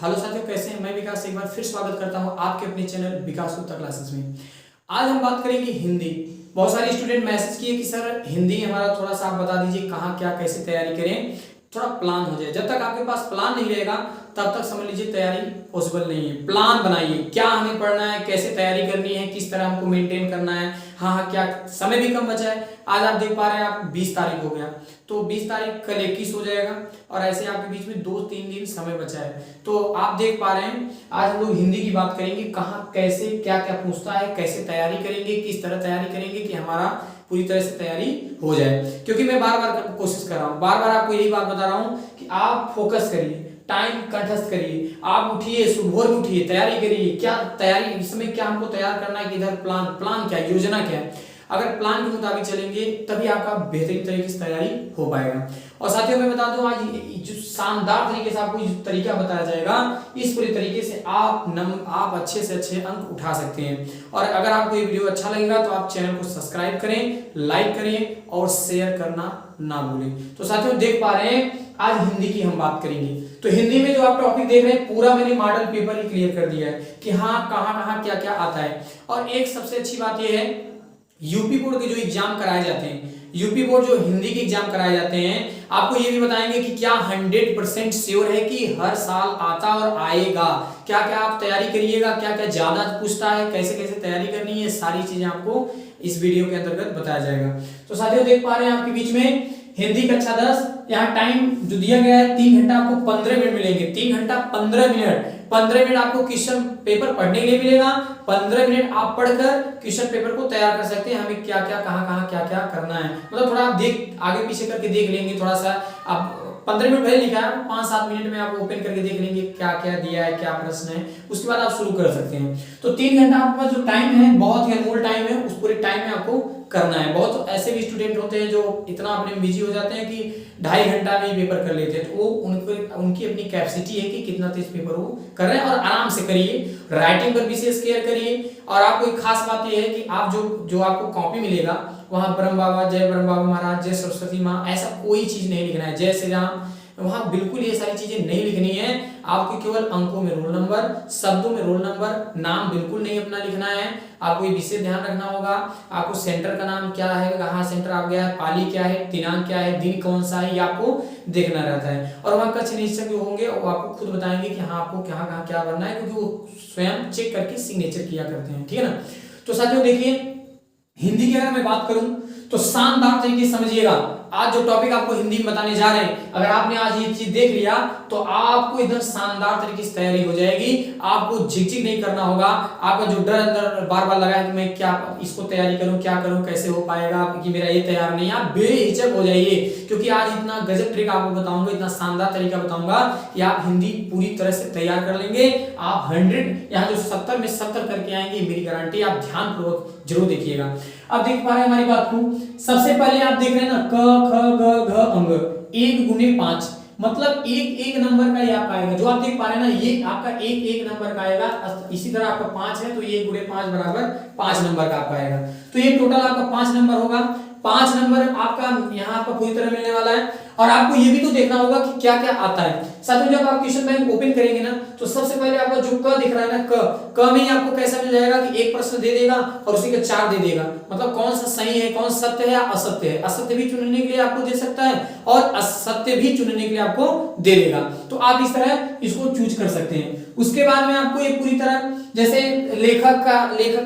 Hello साथियों, कैसे हैं? मैं विकास एक बार फिर स्वागत करता हूं आपके अपने चैनल विकास गुप्ता क्लासेस में। आज हम बात करेंगे हिंदी। बहुत सारे स्टूडेंट मैसेज किए कि सर हिंदी हमारा थोड़ा सा आप बता दीजिए, कहाँ क्या कैसे तैयारी करें, थोड़ा प्लान हो जाए। जब तक आपके पास प्लान नहीं रहेगा तब तक समझ लीजिए तैयारी पॉसिबल नहीं है। प्लान बनाइए, क्या हमें पढ़ना है, कैसे तैयारी करनी है, किस तरह हमको मेंटेन करना है। हाँ, क्या समय भी कम बचा है। आज आप देख पा रहे हैं आप 20 तारीख हो गया, तो 20 तारीख कल 21 हो जाएगा और ऐसे आपके बीच में 2-3 दिन समय बचा है। तो आप देख पा रहे हैं आज हम लोग हिंदी की बात करेंगे, कहाँ कैसे क्या क्या पूछता है, कैसे तैयारी करेंगे, किस तरह तैयारी करेंगे कि हमारा पूरी तरह से तैयारी हो जाए। क्योंकि मैं बार बार कोशिश कर रहा हूँ, बार बार आपको यही बात बता रहा हूँ कि आप फोकस करिए, टाइम कंठस्थ करिए, आप उठिए, सुबह में उठिए, तैयारी करिए। क्या तैयारी इस समय क्या हमको तैयार करना है, कि इधर प्लान क्या है, योजना क्या है। अगर प्लान के मुताबिक चलेंगे तभी आपका बेहतरीन तरीके से तैयारी हो पाएगा। और साथियों मैं बता दूं, आज जो शानदार तरीके से आपको जो तरीका बताया जाएगा, इस पूरे तरीके से आप अच्छे से अच्छे अंक उठा सकते हैं। और अगर आपको ये वीडियो अच्छा लगेगा तो आप चैनल को सब्सक्राइब करें, लाइक करें और शेयर करना ना भूलें। तो साथियों देख पा रहे हैं आज हिंदी की हम बात करेंगे। तो हिंदी में जो आप टॉपिक देख रहे हैं पूरा मैंने मॉडल पेपर ही क्लियर कर दिया है कि हाँ कहाँ क्या क्या आता है। और एक सबसे अच्छी बात यह है, यूपी बोर्ड के जो एग्जाम कराए जाते हैं, यूपी बोर्ड जो हिंदी के एग्जाम कराए जाते हैं, आपको ये भी बताएंगे कि क्या 100% श्योर है कि हर साल आता और आएगा, क्या क्या आप तैयारी करिएगा, क्या क्या ज्यादा पूछता है, कैसे कैसे तैयारी करनी है, सारी चीजें आपको इस वीडियो के अंतर्गत बताया जाएगा। तो साथियों देख पा रहे हैं आपके बीच में हिंदी कक्षा 10, यहाँ टाइम जो दिया गया है 3 घंटा आपको 15 मिनट मिलेंगे। 3 घंटा 15 मिनट, 15 मिनट आपको क्वेश्चन पेपर पढ़ने के लिए मिलेगा। 15 मिनट आप पढ़कर क्वेश्चन पेपर को तैयार कर सकते हैं। हमें क्या क्या कहाँ क्या क्या करना है, मतलब थोड़ा आप देख आगे पीछे करके देख लेंगे। थोड़ा सा आप 15 मिनट पहले लिखा है, 5-7 मिनट में आप ओपन करके देख लेंगे क्या क्या दिया है, क्या प्रश्न है, उसके बाद आप शुरू कर सकते हैं। तो 3 घंटा आपके पास जो टाइम है बहुत ही अनमोल टाइम है, उस पूरे टाइम में आपको करना है। बहुत ऐसे भी स्टूडेंट होते हैं जो इतना अपने बिजी हो जाते हैं कि 2.5 घंटा में ही पेपर कर लेते हैं। तो वो उनकी अपनी कैपेसिटी है कि कितना तेज पेपर वो कर रहे हैं। और आराम से करिए, राइटिंग पर विशेष केयर करिए। और आपको एक खास बात यह है कि आप जो आपको कॉपी मिलेगा वहां ब्रह्म बाबा, जय ब्रह्म बाबा महाराज, जय सरस्वती माँ, ऐसा कोई चीज नहीं लिखना है, जय श्री राम, वहां बिल्कुल ये सारी चीजें नहीं लिखनी है। आपको केवल अंकों में रोल नंबर, शब्दों में रोल नंबर, नाम बिल्कुल नहीं अपना लिखना है। आपको ये विशेष ध्यान रखना होगा। आपको सेंटर का नाम क्या है, कहाँ सेंटर आप गया है, पाली क्या है, दिनांक क्या है, दिन कौन सा है, ये आपको देखना रहता है। और वहाँ कक्ष निरीक्षक जो होंगे वो आपको खुद बताएंगे कि हाँ आपको कहाँ क्या भरना है, क्योंकि वो स्वयं चेक करके सिग्नेचर किया करते हैं, ठीक है ना। तो साथियों देखिए हिंदी की अगर मैं बात करूं तो शानदार तरीके से समझिएगा। आज जो टॉपिक आपको हिंदी में बताने जा रहे हैं, अगर आपने आज ये चीज देख लिया तो आपको एकदम शानदार तरीके से तैयारी हो जाएगी। आपको झिकझिक नहीं करना होगा। आपका जो डर अंदर बार बार लगा है कि मैं क्या इसको तैयारी करूं, क्या करूं, कैसे हो पाएगा, कि मेरा ये तैयार नहीं है, आप बेहिचक हो जाइए। क्योंकि आज इतना गजब ट्रिक आपको बताऊंगा, इतना शानदार तरीका बताऊंगा कि आप हिंदी पूरी तरह से तैयार कर लेंगे। आप 100 यहाँ जो 70 में 70 करके आएंगे, मेरी गारंटी। आप ध्यान पूर्वक जरूर देखिएगा। अब देख पा रहे हैं हमारी बात को, सबसे पहले आप देख रहे हैं ना क ख ग घ अंग 1 गुने 5, मतलब एक नंबर का ये आपका आएगा। जो आप देख पा रहे हैं ना ये आपका एक नंबर का आएगा। इसी तरह आपका 5 है तो 1 गुने 5 बराबर 5 नंबर का आपका आएगा। तो ये टोटल आपका 5 नंबर होगा। 5 नंबर आपका यहाँ आपका पूरी तरह मिलने वाला है। और आपको ये भी तो देखना होगा कि क्या क्या आता है। साथियों जब आप क्वेश्चन बैंक ओपन करेंगे ना तो सबसे पहले आपको जो क दिख रहा है ना, क में ही आपको कैसा मिल जाएगा कि एक प्रश्न दे देगा और उसी का 4 दे देगा। मतलब कौन सा सही है, कौन सत्य है या असत्य है। असत्य भी चुनने के लिए आपको दे सकता है और असत्य भी चुनने के लिए आपको दे देगा। तो आप इस तरह इसको चूज कर सकते हैं। उसके बाद में आपको ये पूरी तरह जैसे लेखक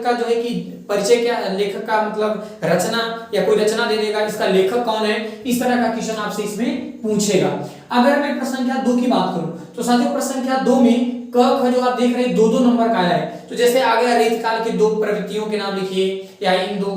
का जो है कि परिचय, क्या लेखक का मतलब रचना, या कोई रचना दे देगा, इसका लेखक कौन है, इस तरह का क्वेश्चन आपसे इसमें पूछेगा। अगर मैं प्रश्न संख्या 2 की बात करूं तो साथियों प्रश्न संख्या 2 में क ख जो आप देख रहे हैं 2-2 नंबर का आया है। तो जैसे आ गया रेत काल के 2 प्रवृत्तियों के नाम लिखिए, या इन 2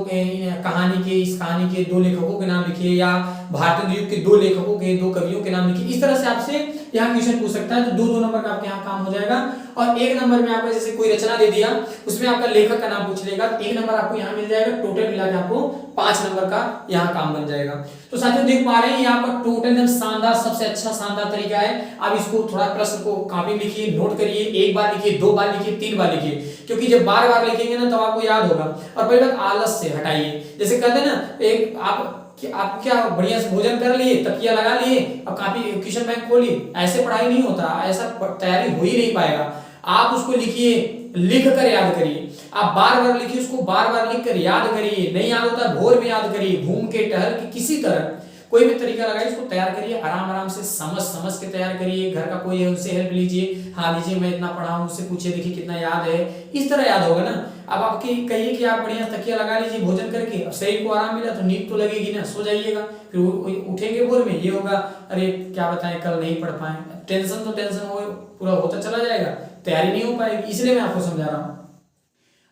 कहानी के, इस कहानी के 2 लेखकों के नाम लिखिए, या भारतीय युग के 2 लेखकों के 2 कवियों के नाम लिखिए। इस तरह से आपसे यहाँ क्वेश्चन पूछ सकता है। तो 2-2 नंबर का आपके यहाँ काम हो जाएगा। और 1 नंबर में आपको जैसे कोई रचना दे दिया, उसमें आपका लेखक का नाम पूछ लेगा, 1 नंबर आपको यहाँ मिल जाएगा। टोटल मिला के आपको 5 नंबर का यहाँ काम बन जाएगा। तो साथियों देख पा रहे हैं ये आपका टोटल एकदम शानदार, सबसे अच्छा शानदार तरीका है। आप इसको थोड़ा प्रश्न को कॉपी में लिखिए, नोट करिए, 1 बार लिखिए, 2 बार लिखिए, 3 बार लिखिए, क्योंकि जब बार बार लिखेंगे ना तब आपको याद होगा। और पहले बात आलस से हटाइए। जैसे कहते हैं ना, एक आप कि आप क्या बढ़िया से भोजन कर लिए, तकिया लगा लिए और कॉपी क्वेश्चन बैंक खोली, ऐसे पढ़ाई नहीं होता, ऐसा तैयारी हो ही नहीं पाएगा। आप उसको लिखिए, लिख कर याद करिए, आप बार बार लिखिए, उसको बार बार लिख कर याद करिए, नहीं याद होता भोर में याद करिए, घूम के टहल के किसी तरह कोई भी तरीका लगाइए, उसको तैयार करिए, आराम आराम से समझ समझ के तैयार करिए। घर का कोई है उनसे हेल्प लीजिए, हाँ लीजिए मैं इतना पढ़ा हूँ, उससे पूछिए देखिए कितना याद है, इस तरह याद होगा ना। अब आपकी कहिए कि आप बढ़िया तकिया लगा लीजिए भोजन करके, अब शरीर को आराम मिला तो नींद तो लगेगी ना, सो जाइएगा, फिर उठेंगे भोर में ये होगा अरे क्या बताएं कल नहीं पढ़ पाए, टेंशन तो टेंशन हो पूरा होता चला जाएगा, तैयारी नहीं हो पाएगी, इसलिए मैं आपको समझा रहा हूँ।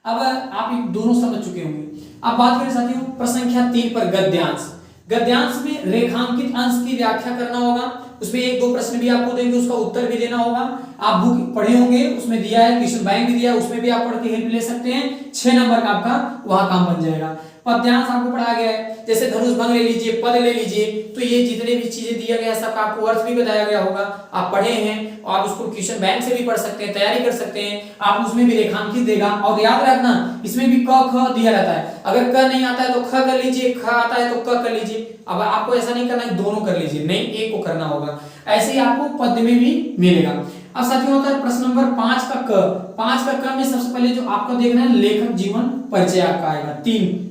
अब आप दोनों समझ चुके होंगे। अब बात करें साथियों प्रश्न संख्या 3 पर गद्यांश। गद्यांश में रेखांकित अंश की व्याख्या करना होगा, उसमें एक दो प्रश्न भी आपको देंगे, उसका उत्तर भी देना होगा। आप बुक पढ़े होंगे, उसमें दिया है, क्वेश्चन बैंक भी दिया है, उसमें भी आप पढ़ के हेल्प ले सकते हैं। 6 नंबर का आपका वहां काम बन जाएगा। पद्यांश आपको पढ़ाया गया है, जैसे धनुष भंग ले लीजिए, पद ले लीजिए, तो ये जितने भी चीजें दिया गया है सबका आपको अर्थ भी बताया गया होगा, आप पढ़े हैं और आप उसको क्वेश्चन बैंक से भी पढ़ सकते हैं, तैयारी कर सकते हैं। आप उसमें भी रेखांकित देगा, और याद रखना इसमें भी क ख दिया रहता है, अगर क नहीं आता है तो ख कर लीजिए, ख आता है तो क कर लीजिए। अब आपको ऐसा नहीं करना है दोनों कर लीजिए, नहीं एक को करना होगा, ऐसे ही आपको पद में भी मिलेगा। अब साथियों होता है प्रश्न नंबर 5 का क। 5 का क में सबसे पहले जो आपको देखना है लेखक जीवन परिचय आपका आएगा,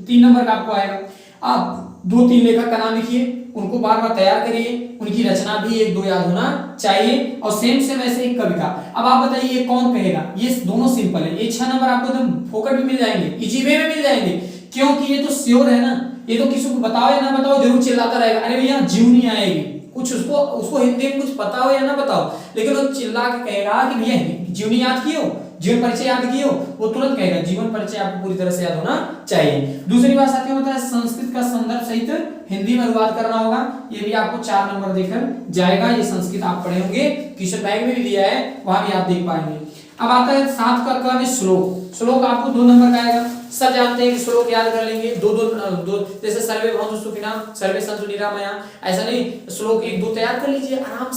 3 नंबर का आपको आएगा। आप 2-3 लेखक का नाम लिखिए, उनको बार बार तैयार करिए, उनकी रचना भी 1-2 याद होना चाहिए, और सेम ऐसे एक कविता। अब आप बताइए ये कौन कहेगा, ये दोनों सिंपल है, ये 6 नंबर आपको एकदम फोकट भी मिल जाएंगे, इजी वे में मिल जाएंगे, क्योंकि ये तो श्योर है ना, ये तो किसी को बताओ या ना बताओ जरूर चिल्लाता रहेगा, अरे भैया जीवनी आएगी, कुछ उसको हिंदी में कुछ पता हो या ना बताओ, लेकिन वो चिल्ला के कहेगा कि भैया जीवनी याद किए हो, जीवन परिचय याद किए हो, वो तुरंत कहेगा जीवन परिचय आपको पूरी तरह से याद होना चाहिए। दूसरी बात साथियों होता है संस्कृत का संदर्भ सहित हिंदी में अनुवाद करना होगा, ये भी आपको 4 नंबर देकर जाएगा। ये संस्कृत आप पढ़े होंगे, क्वेश्चन बैंक में भी दिया है, वहां भी आप देख पाएंगे। अब आता है 7 का क में श्लोक। श्लोक आपको 2 नंबर का आएगा, सब जानते हैं कि श्लोक याद कर लेंगे, दो जैसे सर्वे भवन्तु सुखिनः सर्वे सन्तु निरामया, ऐसा नहीं, श्लोक 1-2 तैयार कर लीजिए आराम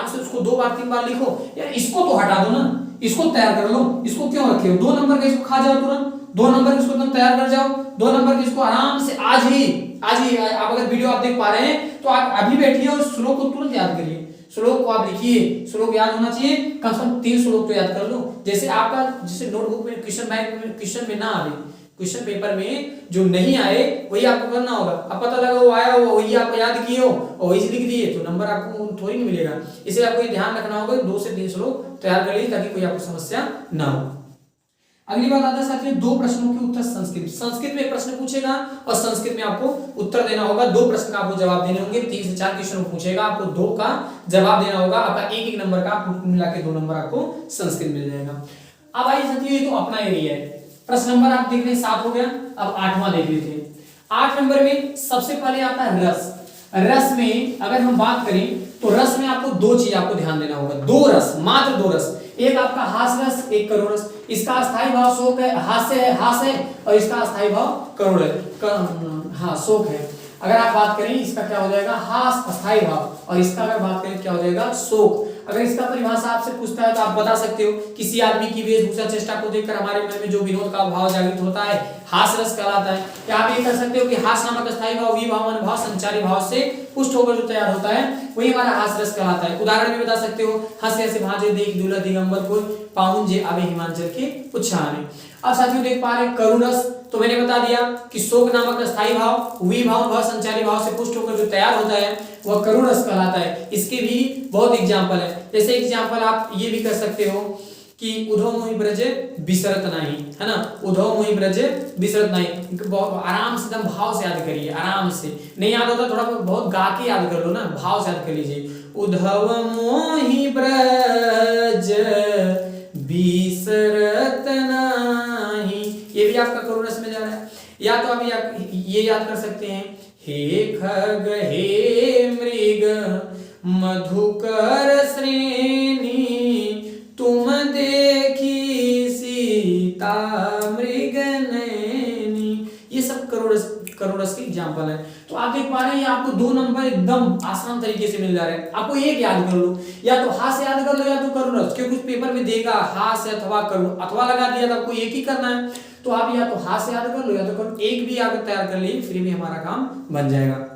से उसको 2 बार 3 बार लिखो। यार इसको तो हटा दो ना, इसको तैयार कर लो, इसको क्यों रखे हो, 2 नंबर का इसको खा जाओ तुरंत, 2 नंबर इसको तुम तैयार कर जाओ, 2 नंबर की इसको आराम से आज ही आप अगर वीडियो आप देख पा रहे हैं तो आप अभी बैठिए और श्लोक को तुरंत याद करिए, श्लोक को आप लिखिए, श्लोक याद होना चाहिए, कम से कम 3 श्लोक तो याद कर लो। जैसे आपका जैसे नोटबुक में क्वेश्चन बैंक में क्वेश्चन में ना आए, क्वेश्चन पेपर में जो नहीं आए वही आपको करना होगा। अब पता लगा वो आया हो वही आप याद किए हो और वही लिख दिए तो नंबर आपको थोड़ी नहीं मिलेगा, इसलिए आपको ये ध्यान रखना होगा 2 से 3 श्लोक तैयार कर लीजिए ताकि कोई आपको समस्या ना हो। अगली बात आता है साथियों 2 प्रश्नों के उत्तर संस्कृत में एक प्रश्न पूछेगा और संस्कृत में आपको उत्तर देना होगा, 2 प्रश्न का आपको जवाब देने होंगे, 3 से 4 क्वेश्चन पूछेगा, आपको 2 का जवाब देना होगा, आपका 1-1 नंबर का मिला के 2 नंबर आपको संस्कृत मिल जाएगा। अब आइए साथियों ये तो अपना एरिया है, प्रश्न नंबर आप देख रहे हैं 7 हो गया, अब 8वां देख लेते हैं। 8 नंबर में सबसे पहले आता है रस। रस में अगर हम बात करें तो रस में आपको 2 चीज आपको ध्यान देना होगा, 2 रस, मात्र 2 रस, एक आपका हास रस, एक करुण रस। इसका अस्थाई भाव शोक है, हास है और इसका अस्थाई भाव करुण है, हाँ शोक है। अगर आप बात करें इसका क्या हो जाएगा हास अस्थाई भाव, और इसका अगर बात करें क्या हो जाएगा शोक। अगर इसका परिभाषा आपसे पूछता है तो आप बता सकते हो किसी आदमी की वेशभूषा चेष्टा को देखकर हमारे मन में जो विनोद का भाव जागृत होता है हास रस कहलाता है। या आप ये कर सकते हो कि हास नामक अस्थाई भाव विभाव अनुभाव संचारी भाव से पुष्ट होकर जो तैयार होता है वही हमारा हास रस कहलाता है। उदाहरण भी बता सकते हो, हंसे हंसे भांजे देख दूल्हा दिगंबर को पाउन जे आवे हिमांचल के उच्छाने। अब साथियों देख पा रहे करुण रस, तो मैंने बता दिया कि शोक नामक अस्थाई भाव विभाव भाव संचारी भाव से पुष्ट होकर जो तैयार होता है वह करुण रस कहलाता है। इसके भी बहुत एग्जाम्पल है, जैसे एग्जाम्पल आप ये भी कर सकते हो कि उधो मोहि ब्रज बिसरत नाही, है ना, उधो मोहि ब्रज बिसरत नाही, आराम से एकदम भाव से याद करिए, आराम से, नहीं याद होता थोड़ा बहुत गा के याद कर लो ना, भाव से याद कर लीजिए। उधव मोहि ब्रज बिसरत नाही, ये भी आपका करुण रस में जा रहा है। या तो आप ये याद कर सकते हैं, हे खग हे मृग मधुकर श्रेणी तुम देखी सीता मृग नैनी, ये सब करुण रस की एग्जाम्पल है। तो आप देख पा रहे हैं आपको 2 नंबर एकदम आसान तरीके से मिल जा रहे हैं। आपको एक याद कर लो, या तो हास याद कर लो या तो करुण रस, क्योंकि कुछ पेपर में देगा हास अथवा करुण, अथवा लगा दिया तो आपको एक ही करना है, तो आप या तो हास याद कर लो या तो करुण, एक भी आप तैयार कर लिए फिर भी हमारा काम बन जाएगा।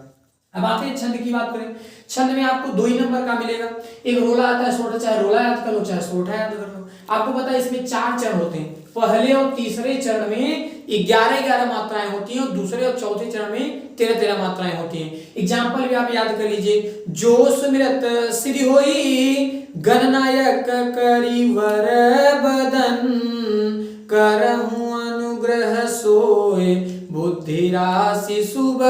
अब आते हैं छंद की बात करें। छंद में आपको 2 ही नंबर का मिलेगा। एक रोला आता है सोठा, चाहे रोला याद कर लो चाहे सोठा याद कर लो। आपको पता है इसमें 4 चरण होते हैं। पहले और तीसरे चरण में 11-11 मात्राएं होती हैं और दूसरे और चौथे चरण में 13-13 मात्राएं होती हैं। एग्जाम्पल भी आप याद कर लीजिए। जो सुमिरत सिद्धि होई, गणनायक करिवर बदन, करहु अनुग्रह सोए, बुद्धि राशि शुभ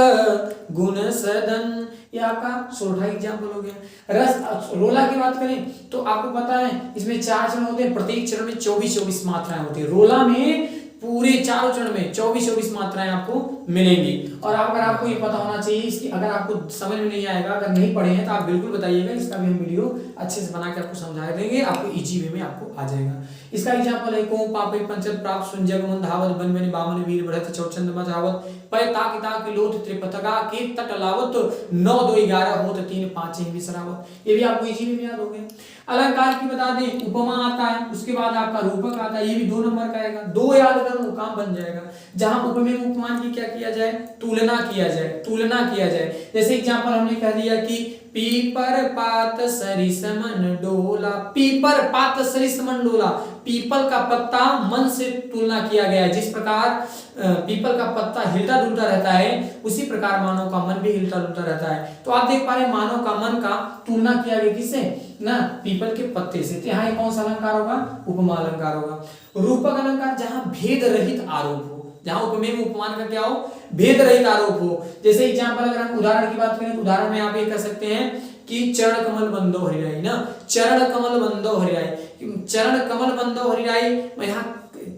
गुण सदन। ये आपका सोठा एग्जाम्पल हो गया। रस रोला की बात करें तो आपको पता है इसमें 4 चरण होते हैं, प्रत्येक चरण में 24-24 मात्राएं होती है। रोला में पूरे चारों चरण में 24-24 मात्राएं आपको मिलेंगी। और अगर आपको ये पता होना चाहिए, इसकी अगर आपको समझ में नहीं आएगा, अगर नहीं पढ़े हैं तो आप बिल्कुल बताइएगा, इसका भी हम वीडियो अच्छे से बना के आपको समझा देंगे, आपको इजी वे में आपको आ जाएगा। इसका एग्जांपल है को पापे पंचत प्राप्त सुंजग मन धावत बन बनि बामन वीर बढ़त चौचंद मचावत पय ताकि ताकि लोथ त्रिपथगा के तट लावत 9 2 11 होत 3 5 ही बिसरावत। ये भी आपको इजी में याद हो गया। अलंकार की बता दें, उपमा आता है, उसके बाद आपका रूपक आता है, ये भी 2 नंबर का आएगा। 2 याद कर लो काम बन जाएगा। जहां उपमेय उपमान की क्या किया जाए, तुलना किया जाए, तुलना किया जाए। जैसे एग्जांपल हमने कह दिया कि पीपर पात सरिस मन डोला, पीपर पात सरिस मन डोला, पीपल का पत्ता मन से तुलना किया गया है। जिस प्रकार पीपल का पत्ता हिलता डुलता रहता है, उसी प्रकार मानव का मन भी हिलता डुलता रहता है। तो आप देख पा रहे मानव का मन का तुलना किया गया किससे ना, पीपल के पत्ते से। तो यहाँ कौन सा अलंकार होगा, उपमा अलंकार होगा। रूपक अलंकार जहां भेद रहित आरोप हो, जहां उपमेय उपमान का क्या हो, भेद रहित आरोप हो। जैसे एग्जांपल अगर हम उदाहरण की बात करें तो उदाहरण में आप ये कह सकते हैं कि चरण कमल बंदो हरिराई ना, चरण कमल बंदो हरिराई, चरण कमल बंदो हरिराई, यहाँ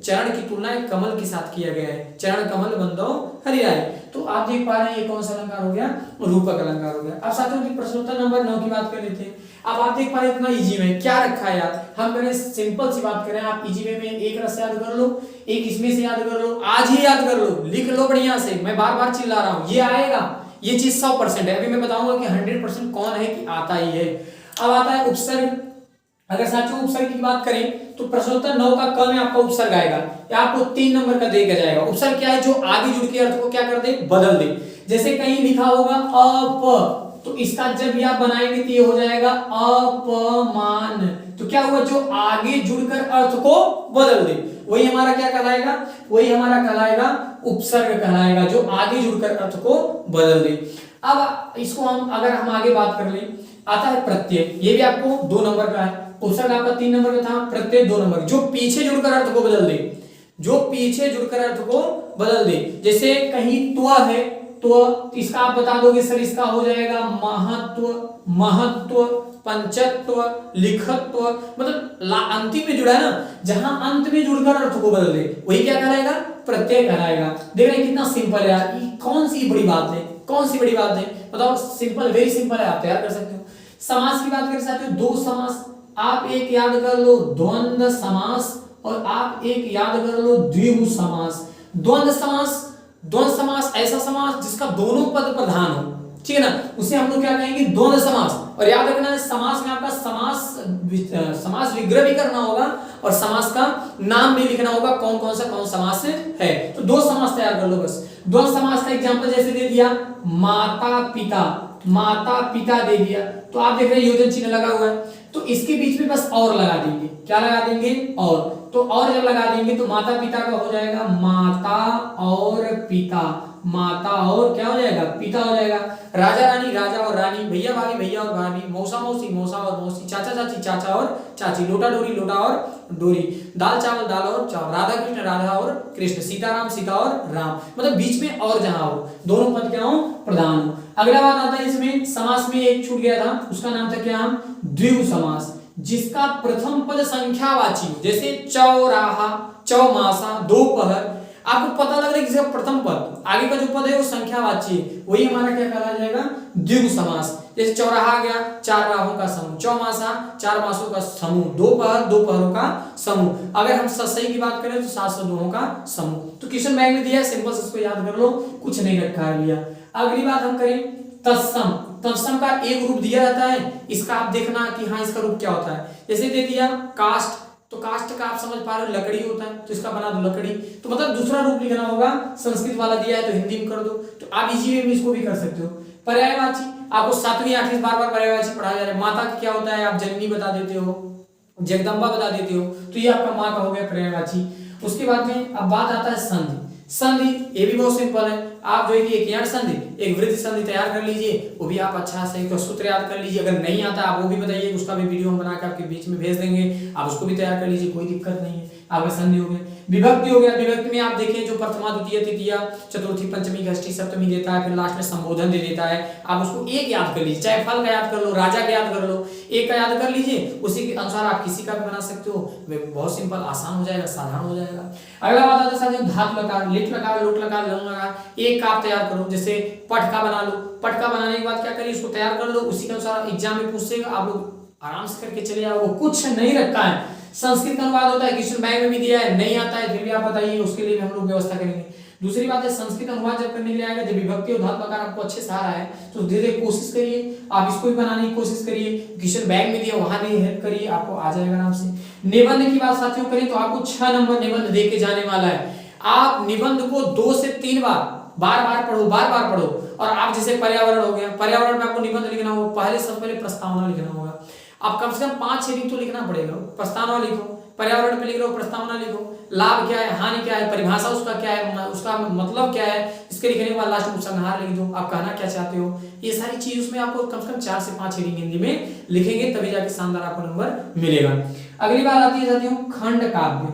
चरण की तुलना कमल के साथ किया गया है, चरण कमल बंदो हरिराई। तो आप देख पा रहे हैं ये कौन सा अलंकार हो गया, रूपक अलंकार हो गया। अब साथियों की प्रश्नोत्तर नंबर 9 की बात कर लेते हैं। अब आप देख पा रहे हैं इतना इजी में क्या रखा है यार, हम करें सिंपल सी बात करें, आप इजी वे में एक रस याद कर लो, एक इसमें से याद कर लो, आज ही याद कर लो, लिख लो बढ़िया से। मैं बार बार चिल्ला रहा हूं, ये आएगा, ये चीज 100% है। अभी मैं बताऊंगा कि 100% कौन है कि आता ही है। अब आता है उपसर्ग। अगर साथियों उपसर्ग की बात करें तो प्रश्नोत्तर 9 का क में आपका उपसर्ग आएगा, या आपको 3 नंबर का दिया जाएगा। उपसर्ग क्या है, जो आगे जुड़ के अर्थ को क्या कर दे, बदल दे। जैसे कहीं लिखा होगा अप, तो इसका जब आप बनाएंगे तो ये हो जाएगा अपमान। तो क्या हुआ, जो आगे जुड़कर अर्थ को बदल दे, वही हमारा क्या कहलाएगा, वही हमारा कहलाएगा उपसर्ग कहलाएगा, जो आगे जुड़कर अर्थ को बदल दे। अब इसको हम अगर हम आगे बात कर लें, आता है प्रत्यय, ये भी आपको 2 नंबर का है। उपसर्ग आपका 3 नंबर का था, प्रत्यय 2 नंबर, जो पीछे जुड़कर अर्थ को बदल दे, जो पीछे जुड़कर अर्थ को बदल दे। जैसे कहीं त्व है तो इसका आप बता दोगे सर, इसका हो जाएगा महत्व, महत्व, पंचत्व, लिखत्व, मतलब अंतिम में जुड़ा है ना, जहां अंत में जुड़कर अर्थ को बदल दे वही क्या कहलाएगा, प्रत्यय कहलाएगा। देख रहे हैं कितना सिंपल है यार, कौन सी बड़ी बात है, कौन सी बड़ी बात है बताओ, सिंपल, वेरी सिंपल है, आप तैयार कर सकते हो। समास की बात कर सकते हो, 2 समास, आप एक याद कर लो द्वंद्व समास, और आप एक याद कर लो द्विगु समास। द्वंद्व समास, द्वंद्व समास ऐसा समास जिसका दोनों पद प्रधान हो, ठीक है ना, उसे हम लोग क्या कहेंगे, द्वंद्व समास। और याद रखना है समास में आपका समास विग्रह भी करना होगा और समास का नाम भी लिखना होगा, कौन कौन सा कौन समास है। तो 2 समास तैयार कर लो बस। द्वंद्व समास का एग्जांपल जैसे दे दिया माता पिता, माता पिता दे दिया, तो आप देख रहे हैं योजन चिन्ह लगा हुआ है, तो इसके बीच में बस और लगा देंगे, क्या लगा देंगे, और। तो और जब लगा देंगे तो माता पिता का हो जाएगा माता और पिता, माता और क्या हो जाएगा, पिता हो जाएगा। राजा रानी, राजा और रानी, भैया भाभी, भैया और भाभी, मौसा मौसी, मौसा और मौसी, चाचा चाची, चाचा और चाची, लोटा डोरी, लोटा और डोरी, दाल चावल, दाल और चावल, राधा कृष्ण, राधा और कृष्ण, सीताराम, सीता और राम, मतलब बीच में और जहां हो दोनों पद क्या हो, प्रधान हो। अगला बात आता है इसमें समास में एक छूट गया था, उसका नाम था क्या, द्विगु समास, जिसका प्रथम पद संख्यावाची हो, जैसे चौराहा, चौमासा, दोपहर। आपको पता लग रहा है कि इसका प्रथम पद, आगे का जो पद है वो संख्यावाची है, वही हमारा क्या कहा जाएगा, द्विगु समास। जैसे चौराहा आ गया, 4 राहों का समूह, चौमासा 4 मासों का समूह, दोपहर दोपहरों का समूह। अगर हम सही की बात करें तो 7 सदोहों का समूह। तो क्वेश्चन बैंक में दिया है, सिंपल से इसको याद कर लो, कुछ नहीं रखा है लिया। अगली बात हम करें तत्सम। तत्सम का एक रूप दिया जाता है, इसका आप देखना कि हाँ इसका रूप क्या होता है। जैसे दे दिया काष्ठ, तो काष्ठ का आप समझ पा रहे हो लकड़ी होता है, तो इसका बना दो लकड़ी, तो मतलब दूसरा रूप लिखना होगा, संस्कृत वाला दिया है तो हिंदी में कर दो, तो आप इजी वे में इसको भी कर सकते हो। पर्यायवाची आपको 7वीं 8वीं बार बार पर्यायवाची पढ़ाया जा रहा है। माता का क्या होता है, आप जननी बता देते हो, जगदम्बा बता देते हो, तो ये आपका माँ का हो गया पर्यायवाची। उसके बाद में अब बात आता है संधि। संधि ये भी बहुत सिंपल है, आप जो है कि एक यण संधि एक वृद्धि संधि तैयार कर लीजिए, वो भी आप अच्छा से तो सूत्र याद कर लीजिए। अगर नहीं आता आप वो भी बताइए, उसका भी वीडियो हम बना के आपके बीच में भेज देंगे, आप उसको भी तैयार कर लीजिए, कोई दिक्कत नहीं है। आपका संधि हो गया। विभक्ति हो गया, विभक्ति में आप देखिए जो प्रथमा द्वितीय तृतीया चतुर्थी पंचमी षष्ठी सप्तमी देता है, फिर लास्ट में संबोधन दे देता है, आप उसको एक याद कर लीजिए, चाहे फल का याद कर लो, राजा का याद कर लो, एक का याद कर लीजिए, उसी के अनुसार आप किसी का भी बना सकते हो, बहुत सिंपल आसान हो जाएगा, साधारण हो जाएगा। अगला बात आता है साथियों धातु लकार, लिट लकार, लोट लकार, लंग लकार, एक का आप तैयार करो। जैसे पट का बना लो, पट का बनाने के बाद क्या करिए, उसको तैयार कर लो, उसी के अनुसार एग्जाम में पूछेगा, आप लोग आराम से करके चले आओ, कुछ नहीं रखा है। संस्कृत का अनुवाद होता है, क्वेश्चन बैंक में भी दिया है, नहीं आता है फिर भी आप बताइए, उसके लिए भी हम लोग व्यवस्था करेंगे। दूसरी बात है संस्कृत अनुवाद जब करने के लिए आएगा, जब विभक्ति और धातु लकार आपको अच्छे से आ रहा है तो धीरे धीरे कोशिश करिए, आप इसको भी बनाने की कोशिश करिए, क्वेश्चन बैंक में दिया वहां भी हेल्प करिए, आपको आ जाएगा आराम से। निबंध की बात साथियों करें तो आपको 6 नंबर निबंध दे के जाने वाला है। आप निबंध को 2 से 3 बार बार पढ़ो। और आप जैसे पर्यावरण हो गया, पर्यावरण में आपको निबंध लिखना होगा, पहले सबसे पहले प्रस्तावना लिखना होगा, आप कम से कम 5-6 दिन तो लिखना पड़ेगा। प्रस्तावना लिखो, पर्यावरण पे लिख रहे हो प्रस्तावना लिखो, लाभ क्या है, हानि क्या है, परिभाषा उसका क्या है, उसका मतलब क्या है, इसके लिखने के बाद लास्ट में उपसंहार लिख दो, आप कहना क्या चाहते हो। ये सारी चीज उसमें आपको कम से कम 4 से 5 हेडिंग हिंदी में लिखेंगे, तभी जाके शानदार आपको नंबर मिलेगा। अगली बात आती है साथियों खंड काव्य।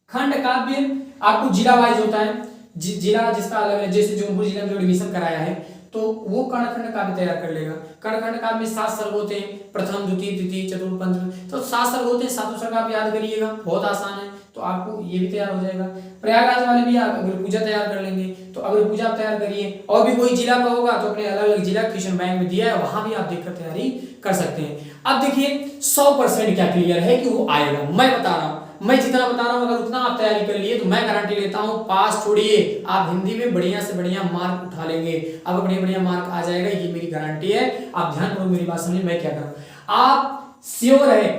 खंड काव्य आपको जिला वाइज होता है, जिला जिसका अलग है, जैसे जौनपुर जिला में जो एडमिशन कराया है तो वो कर्णखंड काव्य तैयार कर लेगा। कर्णखंड काव्य में 7 सर्ग होते हैं, प्रथम द्वितीय तृतीय चतुर्थ पंचम, तो 7 सर्ग होते हैं, 7 सर्ग आप याद करिएगा, बहुत आसान है, तो आपको ये भी तैयार हो जाएगा। प्रयागराज वाले भी आप अगर पूजा तैयार कर लेंगे, तो अगर पूजा आप तैयार करिए, और भी कोई जिला का होगा तो अपने अलग अलग जिला क्वेश्चन बैंक में दिया है, वहां भी आप देखकर तैयारी कर सकते हैं। अब देखिए 100% क्या क्लियर है कि वो आएगा, मैं बता रहा हूं, मैं जितना बता रहा हूं अगर उतना आप तैयारी कर लिए तो मैं गारंटी लेता हूं पास छोड़िए, आप हिंदी में बढ़िया से बढ़िया मार्क उठा लेंगे, आपको बढ़िया बढ़िया मार्क आ जाएगा, ये मेरी गारंटी है। आप ध्यान करो मेरी बात समझिए मैं क्या कर रहा हूं। आप श्योर है,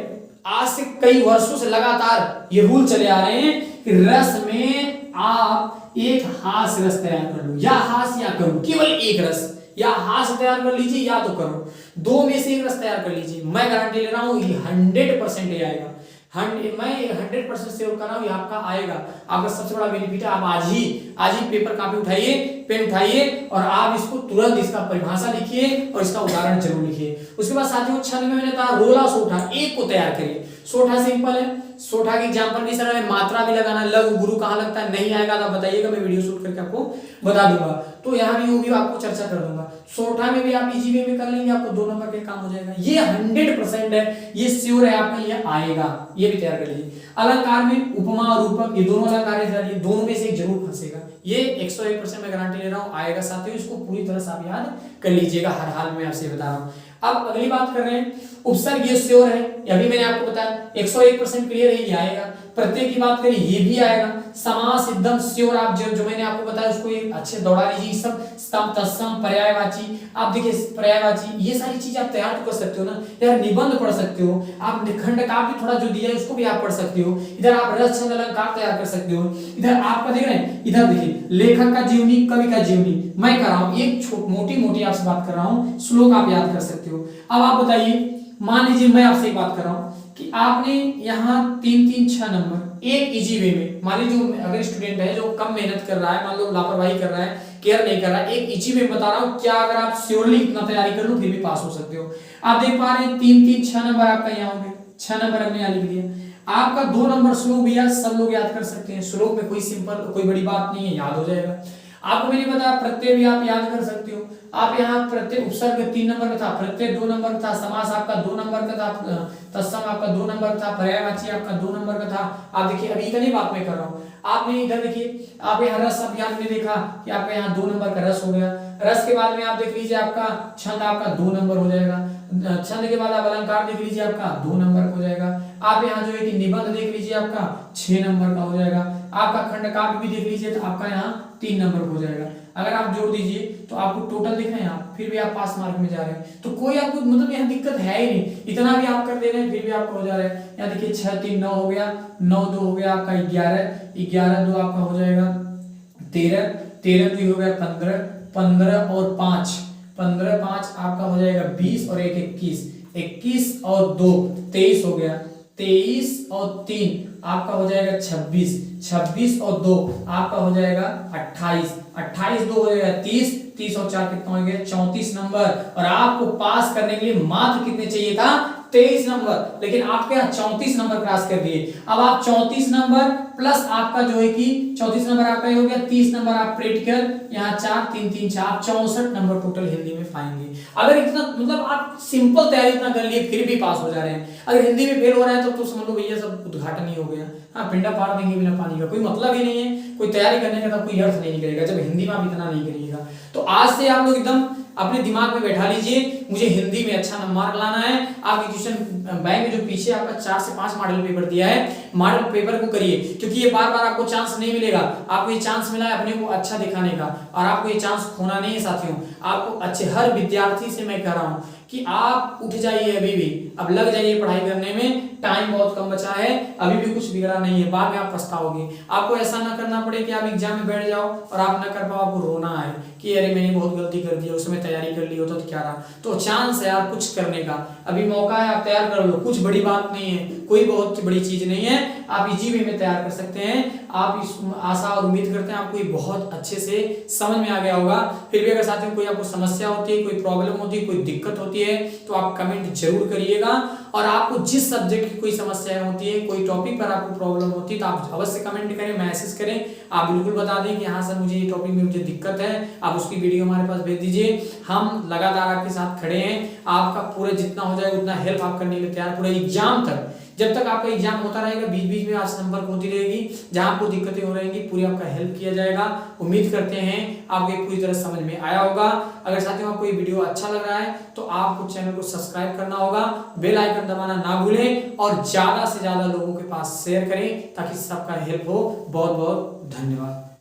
आज से कई वर्षों से लगातार ये रूल चले आ रहे हैं कि रस में आप एक हास्य रस तैयार कर लो, या हास्य या करो, केवल एक रस, या हास्य तैयार कर लीजिए या तो करो, 2 में से एक रस तैयार कर लीजिए। मैं गारंटी ले रहा हूं ये 100% ये आएगा, मैं 100% श्योर कर रहा हूं ये आपका आएगा। आपका सबसे बड़ा बेनिफिट है, आप आज ही पेपर कापी उठाइए, पेन उठाइए और आप इसको तुरंत इसका परिभाषा लिखिए और इसका उदाहरण जरूर लिखिए। उसके बाद साथियों छंद में मैंने कहा रोला सोठा, एक को तैयार करिए। सोठा सिंपल है, सोठा की एग्जांपल भी सरल है, मात्रा भी लगाना, लघु गुरु कहां लगता है, नहीं आएगा तो बताइएगा, मैं वीडियो शूट करके आपको बता दूंगा, तो यहाँ भी वो भी आपको चर्चा कर दूंगा। सोठा में भी आप इजी वे में कर लेंगे, आपको 2 नंबर के काम हो जाएगा, ये 100% है, ये श्योर है आपका ये आएगा, ये भी तैयार कर लीजिए। अलंकार में उपमा और रूपक ये दोनों अलंकार है, दोनों में से एक जरूर फंसेगा, ये 101% मैं गारंटी ले रहा हूँ आएगा साथियों, इसको पूरी तरह से आप याद कर लीजिएगा, हर हाल में आपसे बता रहा हूँ। अब अगली बात कर रहे हैं उपसर्ग, ये श्योर है, अभी मैंने आपको बताया 101% क्लियर है, ये आएगा। प्रत्यय की बात करें ये भी आएगा। समास एकदम श्योर, आप जो मैंने आपको बताया उसको एक अच्छे दौड़ा लीजिए, सब स्तंभ तत्सम पर्यायवाची, आप देखिए पर्यायवाची, ये सारी चीज आप तैयार तो कर सकते हो ना यार, निबंध पढ़ सकते हो आप, खंड काव्य थोड़ा जो दिया है उसको भी आप पढ़ सकते हो, इधर आप रस छंद अलंकार तैयार कर सकते हो, इधर आपका देख रहे हैं, इधर देखिए लेखक का जीवनी, कवि का जीवनी मैं कर रहा हूँ, एक मोटी आपसे बात कर रहा हूँ, श्लोक आप याद कर सकते हो। अब आप बताइए, मान लीजिए मैं आपसे एक बात कर रहा हूँ कि आपने यहाँ 3-3-6 नंबर एक इजी वे में, मान लीजिए जो अगर स्टूडेंट है जो कम मेहनत कर रहा है, मान लो लापरवाही कर रहा है, केयर नहीं कर रहा है, एक इजी वे में बता रहा हूँ, क्या अगर आप श्योरली इतना तैयारी कर लो फिर भी पास हो सकते हो। आप देख पा रहे हैं 3-3-6 नंबर आपका यहाँ हो गया, 6 नंबर हमने यहाँ लिख दिया। आपका 2 नंबर श्लोक भी याद सब लोग याद कर सकते हैं, श्लोक में कोई सिंपल कोई बड़ी बात नहीं है, याद हो जाएगा। आपको मैंने बताया प्रत्यय भी आप याद कर सकते हो, आप यहाँ प्रत्यय उपसर्ग 3 नंबर का था, प्रत्यय 2 नंबर का था, समास आपका 2 नंबर का था, तत्सम आपका 2 नंबर था, पर्यायवाची आपका 2 नंबर का था। आप देखिए अभी इतनी बात मैं कर रहा हूँ, आपने इधर देखिए आप यहाँ रस अभियान में देखा कि आपका यहाँ 2 नंबर का रस हो गया, रस के बाद में आप देख लीजिए आपका छंद आपका 2 नंबर हो जाएगा, छंद के बाद आप अलंकार देख लीजिए आपका 2 नंबर हो जाएगा, आप यहाँ जो है कि निबंध देख लीजिए आपका 6 नंबर का हो जाएगा, आपका खंड काव्य भी देख लीजिए तो आपका यहाँ 3 नंबर हो जाएगा। अगर आप जोड़ दीजिए तो आपको टोटल दिख रहे हैं आप, फिर भी आप पास मार्क में जा रहे हैं, तो कोई आपको मतलब यहाँ दिक्कत है ही नहीं, इतना भी आप कर दे रहे हैं फिर भी आपको हो जा रहा है। यहाँ देखिए 6-3-9 हो गया, 9-2 हो गया आपका 11-11-2 आपका हो जाएगा 13-13-2 हो गया 15 और 5 15 5 आपका हो जाएगा 20 और 1 21, 21 और 2 23 हो गया, 23 और 3 आपका हो जाएगा 26, 26 और 2 आपका हो जाएगा 28, 28 2 हो जाएगा 30, 30 और 4 कितना हो गया 34 नंबर। और आपको पास करने के लिए मात्र कितने चाहिए था 23 नंबर, लेकिन आपके यहाँ 34 नंबर क्रॉस कर दिए। अब आप 34 नंबर प्लस आपका जो है कि 34 नंबर आपका हो गया, 30 नंबर आप प्रैक्टिकल, यहाँ 4 3 3 4 64 नंबर टोटल हिंदी में पाएंगे। अगर इतना मतलब आप सिंपल तैयारी इतना कर लिए फिर भी पास हो जा रहे हैं, अगर हिंदी में फेल हो रहा है तो समझ लो भैया सब उद्घाटन ही हो गया। हाँ, पिंडा फाड़ देंगे बिना पानी का, कोई मतलब ही नहीं है, कोई तैयारी करने का तो कोई अर्थ नहीं निकलेगा जब हिंदी में आप इतना नहीं करिएगा। तो आज से आप लोग एकदम अपने दिमाग में बैठा लीजिए, मुझे हिंदी में अच्छा नंबर लाना है। आपके क्वेश्चन बैंक में जो पीछे आपका 4 से 5 मॉडल पेपर दिया है, मॉडल पेपर को करिए, क्योंकि ये बार बार आपको चांस नहीं मिलेगा। आपको ये चांस मिला है अपने को अच्छा दिखाने का, और आपको ये चांस खोना नहीं है साथियों। आपको अच्छे, हर विद्यार्थी से मैं कह रहा हूँ कि आप उठ जाइए, अभी भी अब लग जाइए पढ़ाई करने में, टाइम बहुत कम बचा है, अभी भी कुछ बिगड़ा नहीं है, बाद में आप पछताओगे। आपको ऐसा ना करना पड़े कि आप एग्जाम में बैठ जाओ और आप ना कर पाओ, आपको रोना आए कि अरे मैंने बहुत गलती कर दी, उसमें तैयारी कर ली होता तो क्या रहा। तो चांस है यार कुछ करने का, अभी मौका है, आप तैयार कर लो, कुछ बड़ी बात नहीं है, कोई बहुत बड़ी चीज नहीं है, आप इजी वे में तैयार कर सकते हैं। आप इस आशा और उम्मीद करते हैं आपको ये बहुत अच्छे से समझ में आ गया होगा। फिर भी अगर साथियों कोई आपको समस्या होती है, कोई प्रॉब्लम होती है, कोई दिक्कत होती है तो आप कमेंट जरूर करिएगा। और आपको जिस सब्जेक्ट की कोई समस्या होती है, कोई टॉपिक पर आपको प्रॉब्लम होती है तो आप अवश्य कमेंट करें, मैसेज करें, आप बिल्कुल बता दें कि हाँ सर मुझे ये टॉपिक में मुझे दिक्कत है, आप उसकी वीडियो हमारे पास भेज दीजिए। हम लगातार आपके साथ खड़े हैं, आपका पूरा जितना हो जाए उतना हेल्प आप करने के लिए तैयार, पूरे एग्जाम तक, जब तक आपका एग्जाम होता रहेगा बीच बीच में आप संपर्क होती रहेगी, जहां आपको दिक्कतें हो रहेंगी पूरी आपका हेल्प किया जाएगा। उम्मीद करते हैं आपको पूरी तरह समझ में आया होगा। अगर साथियों आपको ये वीडियो अच्छा लग रहा है तो आपको चैनल को सब्सक्राइब करना होगा, बेल आइकन दबाना ना भूलें, और ज्यादा से ज्यादा लोगों के पास शेयर करें ताकि सबका हेल्प हो। बहुत बहुत धन्यवाद।